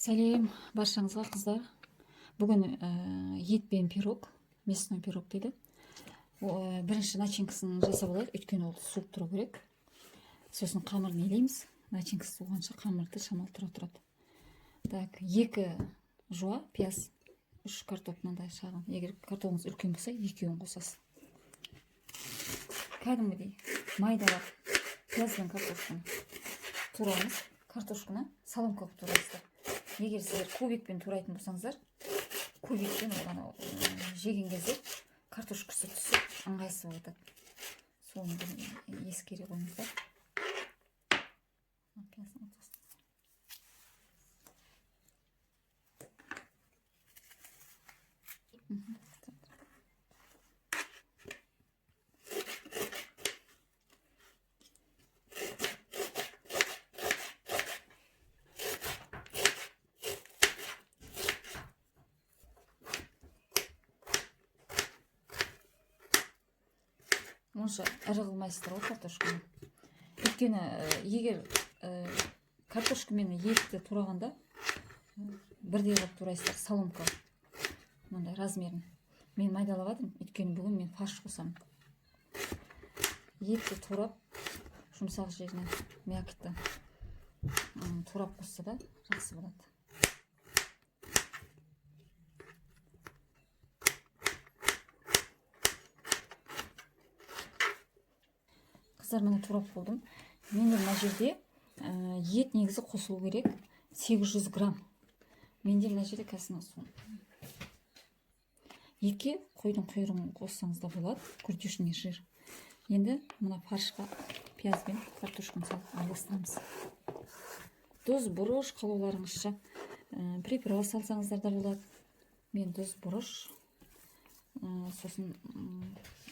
Сәлем баршаңызға қыздар. Бүгін етпен пирог, мясной пирог дейді. Бірінші начинкасын жасап алайық, өйткені ол суып тұру керек. Сосын қамырын илейміз. Начинкасы суығанша қамырды шамалы тұра тұрады. Так, 2 жуа пияз, 3 картоп мынандай шағын. Егер картоғыңыз үлкен болса, 2-ін қосасыз. Кәдімгідей майдалап пияз бен картошканы турамыз. Картошканы соломка қылып турайсыздар. Егер сіздер кубикпен турайтын болсаңыздар, кубикпен оған жеген кезде картошкасы түсіп ыңғайсыз болады. Соны ескере қойыңыздар. Онша ірі қылмайсыздар ғой картошканы. Өйткені егер картошка мен етті турағанда бірдей қылып турайсыздар, соломка мынандай размерін. Мен майдалап жатырмын, өйткені бүгін мен фарш қосамын. Етті турап, жұмсақ жеріне мякотты турап қосса да жақсы болады. Қыздар, мені турап болдым. Менде мына жерде ет негізі қосылу керек 800 грамм. Менде мына жерде кәсіна сон. Етке қойдың құйрығын қоссаңыз да болады, күртешіне жир. Енді мына фаршқа пияз бен картошканы салып араластырамыз. Тұз, бұрыш қалауларыңызша приправа салсаңыздар да болады. Мен тұз, бұрыш, сосын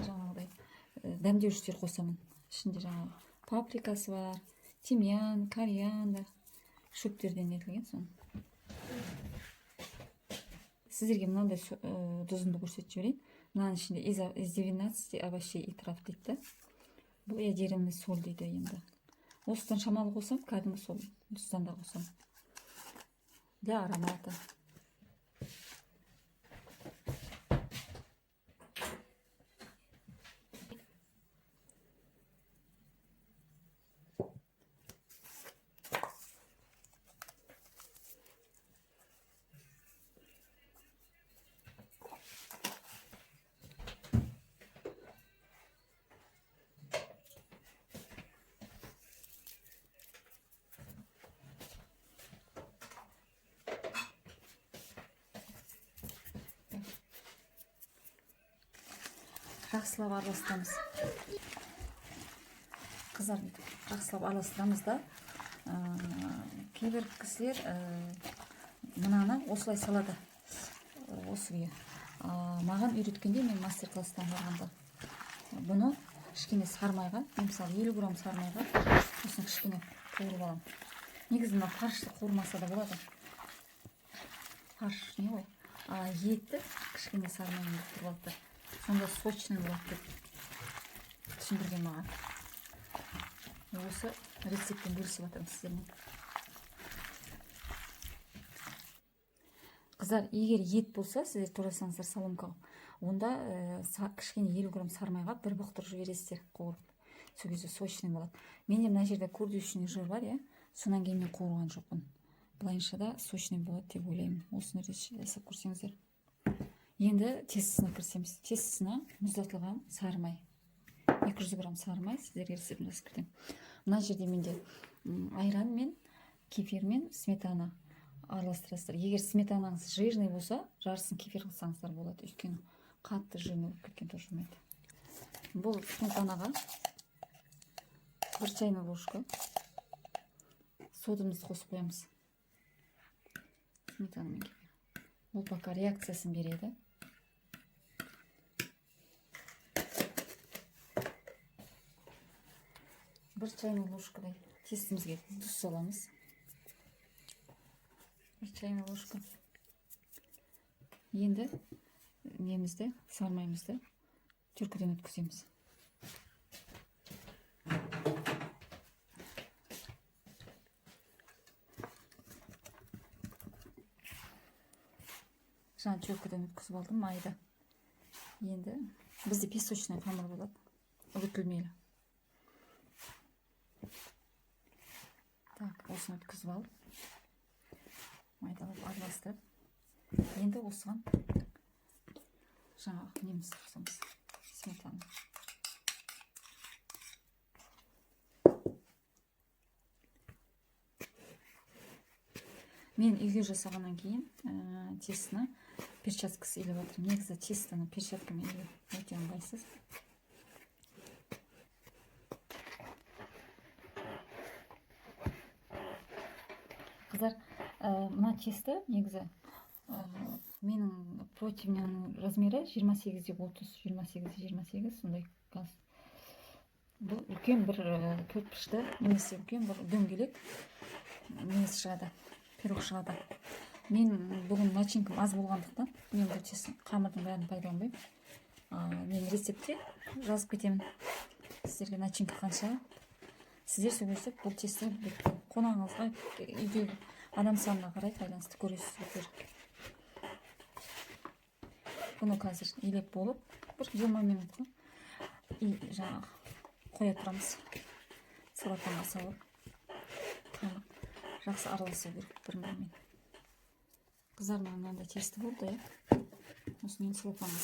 жаңағыдай дәмдеушілер қосамын. Ішінде жаңағы паприкасы бар, тимьян, кориандр, шөптерден етілген соны. Сіздерге мынандай тұзымды көрсетіп жіберейін. Мынаның ішінде из 12 овощей и трав дейді. Бұл ядерный соль дейді енді. Осыдан шамалы қосам, кәдімгі сол тұздан да қосам. Для аромата. Жақсылап араластырамыз. Қыздар, жақсылап араластырамыз да. Кейбір кісілер мынаны осылай салады. Осы күйі. Маған үйреткенде мен мастер-класстан барғанда бұны кішкене сармайға, мен мысалы 50 грамм сармайға осыны кішкене қуырып аламын. Негізі мына фаршты қуырмаса да болады. Фарш не ғой? Етті кішкене сармайын деп тұрып алды. Сонда сочный болады деп түсіндірген маған. Осы рецептпен бөлісіп жатырмын сіздермен. Қыздар, егер ет болса, сіздер турасаңыздар соломкаға, онда кішкене 50 грамм сармайға бір бұқтыр жібересіздер қуырып. Сол кезде сочный болады. Менде мына жерде күртешный жир бар, сонан кейін мен қуырған жоқпын. Былайынша да сочный болады деп ойлаймын. Осыны жасап көрсеңіздер. Енді тестісіне кірсеміз. Тестісіне мұздатылған сармай. 200 грамм сармай сіздерге рецептін жасап кірдім. Мына жерде менде айран мен, кефир мен сметана араластырасыздар. Егер сметанаңыз жирный болса, жарысын кефир қылсаңыздар болады. Өйткені қатты жирный болып кеткен тоже жүрмейді. Бұл сметанаға 1 чайный ложка содамызды қосып қоямыз. Сметана мен кефир. Бұл пока реакциясын береді. 1 чайный ложкадай тестімізге тұз саламыз. 1 чайный ложка. Енді немізді, сармаймызды түркіден өткіземіз. жаңа чөккіден өткізіп алдым майды. Енді бізде песочный қамыр болады, үгітілмелі. Так, осыны өткізіп алып, майдалап араластырып, енді осыған жаңағы неміз қосамыз, сметана. Мен үйге жасағаннан кейін тестіні перчаткасы илеп жатырмын. Негізі тестіні перчаткамен илеп өте ыңғайсыз. Қыздар, мына тесті негізі менің противняның размері 28-30, 28-28, сондай газ. Бұл үлкен бір төртбұрышты немесе үлкен бір дөңгелек немес шығады, пирог шығады. Мен бүгін начинкам аз болғандықтан мен бұл тесттің қамырдың бәрін пайдаланбаймын. Мен рецептте жазып кетемін сіздерге начинка қанша. Сіздер сол кезде бұл тестті қонағыңызға үйдегі адам санына қарай байланысты көресіздер. Бұны қазір илеп болып бір 20 минутқа жаңағы қоя тұрамыз. Салатанға салып жақсы араласу керек бір-бірімен. Қызармен мынандай тесті болды, осымен салатанға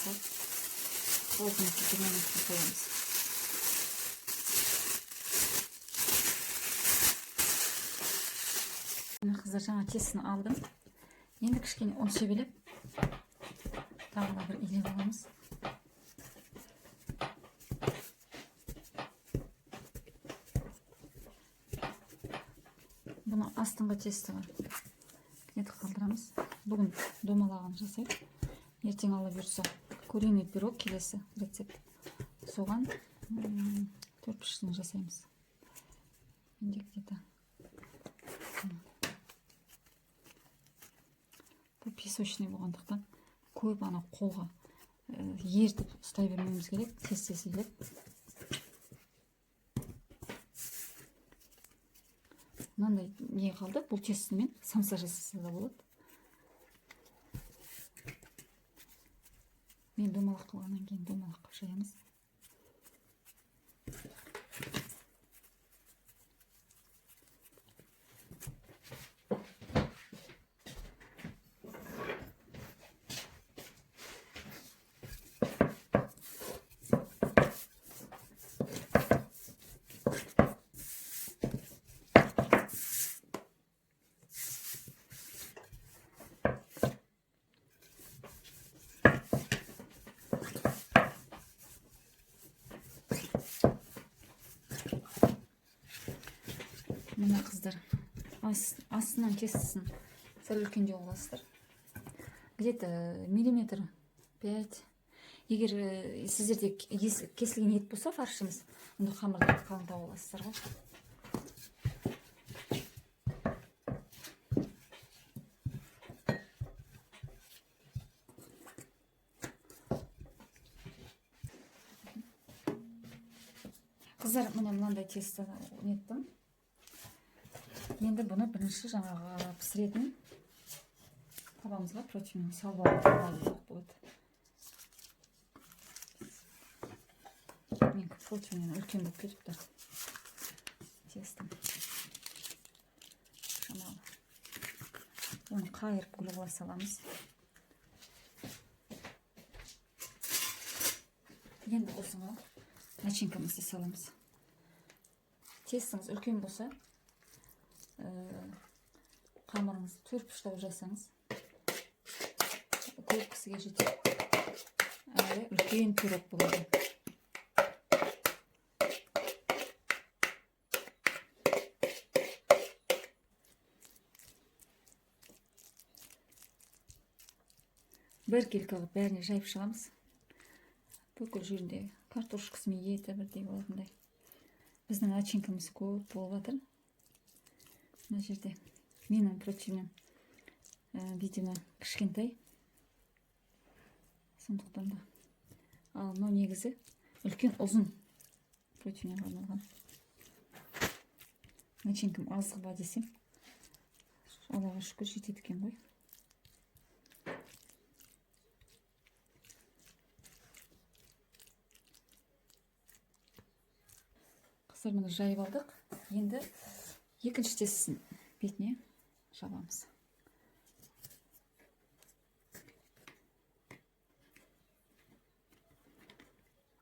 салып 20 минутқа қоямыз. Қыздар, жаңа тестіні алдым. Енді кішкене ұн себелеп тағы да бір илеп аламыз. Бұны астыңғы тесті бар. Кенет қалдырамыз. Бүгін домалаған жасайық. Ертең ала бұйырса куриный пирог келесі рецепт. Соған төртбұрышын жасаймыз. Енді где-то бұл песочный болғандықтан көп ана қолға ертіп ұстай бермеуіміз керек. Тез-тез илеп. Мынандай не қалды? Бұл тестімен самса жасаса да болады. Мен домалақ қылғаннан кейін домалақ қылып жаямыз. Мына қыздар, астынан тестісін сәл үлкендеу қыласыздар. Где-то миллиметр 5. Егер сіздерде кесілген ет болса фаршымыз, онда қамырды қалыңдау қыласыздар ғой. Қыздар, мынандай тесті неттім. Енді бұны бірінші жаңағы пісіретін табамызға противнің салып алып болады. Мен противнен үлкен болып кетіпті тестім. Шамалы. Оны қайырып гүліға саламыз. Енді осыға начинкамызды саламыз. Тестіңіз үлкен болса, қамырыңызды төртбұрыштап жасаңыз. Көп кісіге жетеді. Әрі үлкен пирог болады. Бір келкаға бәріне жайып шығамыз. Бүкіл жерінде картошкасы мен еті бірдей болатындай. Біздің начинкамыз көп болып жатыр. Мына жерде менің противнем видимо кішкентай. Сондықтан да. Ал мынау негізі үлкен ұзын противнем арналған. Начинкам азғы ба десем, Аллаға шүкір жетеді екен ғой. Қыздар, міне жайып алдық. Енді екінші тестісін бетіне жабамыз.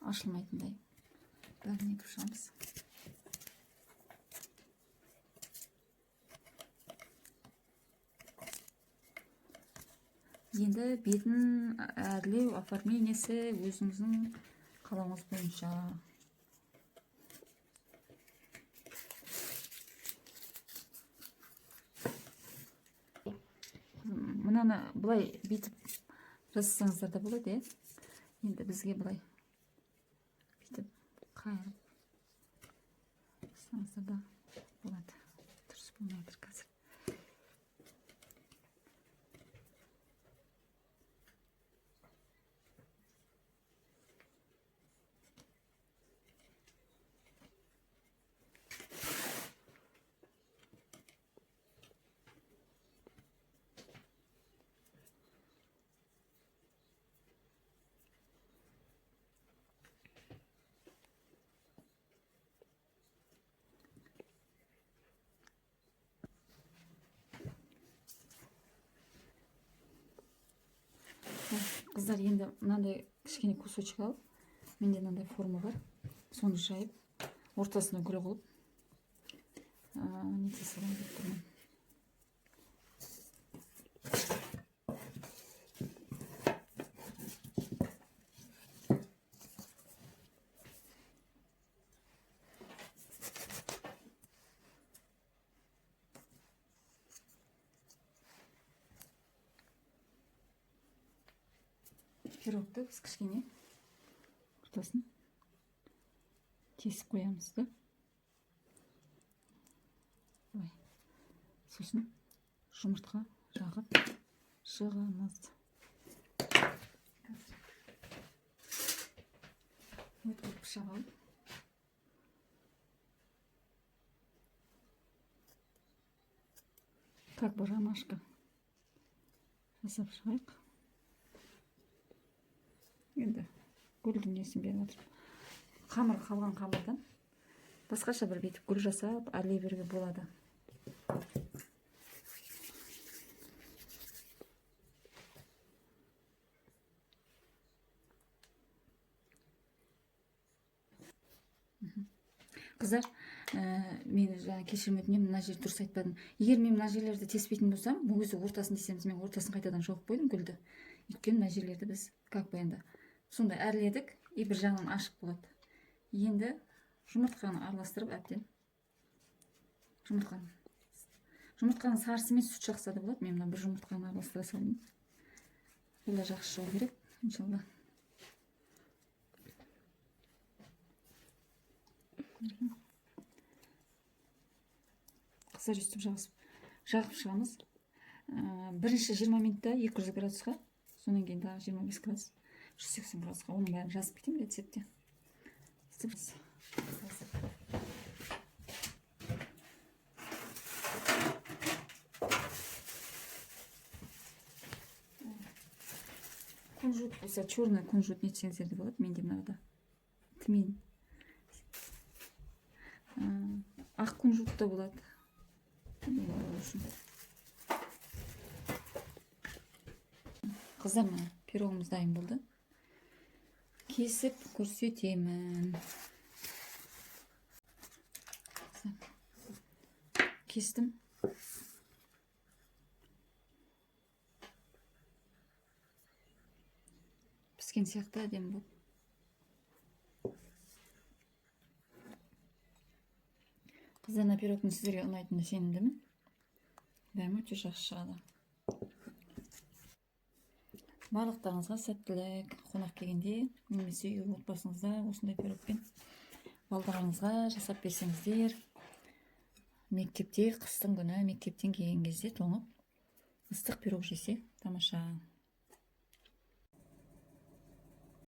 Ашылмайтындай бәріне етіп шығамыз. Енді бетін әрлеу оформениесі өзіңіздің қалауыңыз бойынша. Мынаны былай бетіп жазсаңыздар да болады, енді бізге былай бетіп қайырып жазсаңыздар да болады. Дұрыс болмай жатыр қазір. Қыздар, енді мынандай кішкене кусочек алып, менде мынандай форма бар, соны жайып, ортасына гүл қылып, нете салам деп тұрмын. Пирогты біз кішкене ортасын тесіп қоямыз да. Сосын жұмыртқа жағып шығамыз. Өткіп пышақ алып, как бы ромашка жасап шығайық. Енді гүлдің несін беріп жатыр. Қамыр, қалған қамырдан басқаша бір бетіп гүл жасап әрлей беруге болады. Қыздар, мен кешірім өтінемін, мына жер дұрыс айтпадым. Егер мен мына жерлерді теспейтін болсам, бұл өзі ортасын десеміз, мен ортасын қайтадан жауып қойдым гүлді. Өйткені мына жерлерді біз как бы енді сондай әрледік, и бір жағынан ашық болады. Енді жұмыртқаны араластырып әбден. Жұмыртқаның сарысы мен сүт жақса да болады. Мен мына бір жұмыртқаны араластыра салдым. Бұл да жақсы шығу керек, иншалла. Қыздар, үстіп жағып шығамыз. Бірінші 20 минутта 200 градусқа, сонан кейін дағы 25 градус, 180 градусқа. Оның бәрін жазып кетемін рецептте. Кунжут болса, черный кунжут нетсеңіздер де болады. Менде мынада тмин. Ақ кунжут та болады. Қыздар, мына пирогымыз дайын болды. Кесіп көрсетемін. Кестім. Піскен сияқты әдемі болды. Қыздар, пирогтың сіздерге ұнайтынына сенімдімін. Дәмі өте жақсы шығады. Барлықтарыңызға сәттілік. Қонақ келгенде немесе үй отбасыңызда осындай пирогпен балдарыңызға жасап берсеңіздер, мектепте қыстың күні мектептен келген кезде тоңып ыстық пирог жесе тамаша.